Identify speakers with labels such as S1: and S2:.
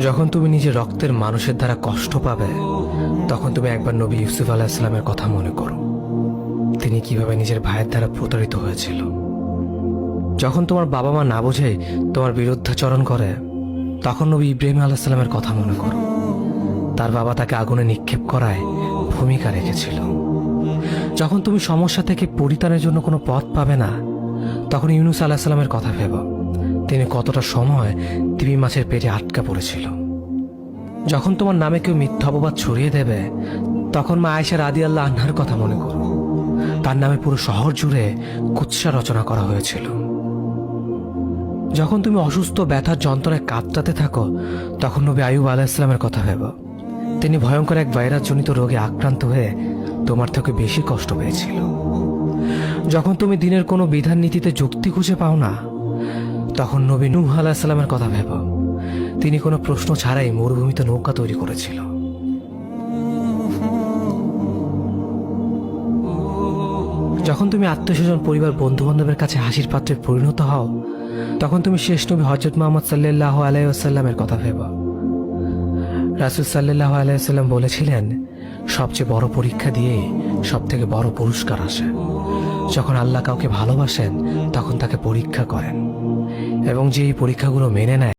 S1: যখন তুমি নিজের রক্তের মানুষের দ্বারা কষ্ট পাবে, তখন তুমি একবার নবী ইউসুফ আলাইহিস সালামের কথা মনে করো। তিনি কিভাবে নিজের ভাইয়ের দ্বারা প্রতারিত হয়েছিল। যখন তোমার বাবা মা না বোঝে তোমার বিরুদ্ধাচরণ করে, তখন নবী ইব্রাহিম আলাইহিস সালামের কথা মনে করো। তার বাবা তাকে আগুনে নিক্ষেপ করায় ভূমিকা রেখেছিল। যখন তুমি সমস্যা থেকে পরিত্রাণের জন্য কোনো পথ পাবে না, তখন ইউনুস আলাইহিস সালামের কথা ভেবো। তিনি কতটা সময় তিমি মাছের পেটে আটকা পড়েছিল। যখন তোমার নামে কেউ মিথ্যা অপবাদ ছড়িয়ে দেবে, তখন মা আয়েশা রাদিয়াল্লাহু আনহার কথা মনে করো। তার নামে পুরো শহর জুড়ে কুৎসা রচনা করা হয়েছিল। যখন তুমি অসুস্থ ব্যথার যন্ত্রণায় কাঁদতে থাকো, তখন নবী আইয়ুব আলাইহিস সালামের কথা ভেবো। তিনি ভয়ঙ্কর এক ভাইরাসজনিত রোগে আক্রান্ত হয়ে তোমার থেকে বেশি কষ্ট পেয়েছিল। যখন তুমি দিনের কোনো বিধান নীতিতে যুক্তি খুঁজে পাও না, তখন নবী নূহ আলাইহিস সালামের কথা ভেবো। তিনি কোনো প্রশ্ন ছাড়াই মরুভূমিতে নৌকা তৈরি করেছিল। যখন তুমি আত্মীয়স্বজন, পরিবার, বন্ধু বান্ধবের কাছে হাসির পাত্রে পরিণত হও, তখন তুমি শেষ নবী হযরত মুহাম্মদ সাল্লাল্লাহু আলাইহি ওয়াসাল্লামের কথা ভেবো। রাসূল সাল্লাল্লাহু আলাইহি ওয়াসাল্লাম বলেছিলেন, সবচেয়ে বড় পরীক্ষা দিয়ে সব থেকে বড় পুরস্কার আসে। যখন আল্লাহ কাউকে ভালোবাসেন, তখন তাকে পরীক্ষা করেন, এবং যে এই পরীক্ষাগুলো মেনে নেয়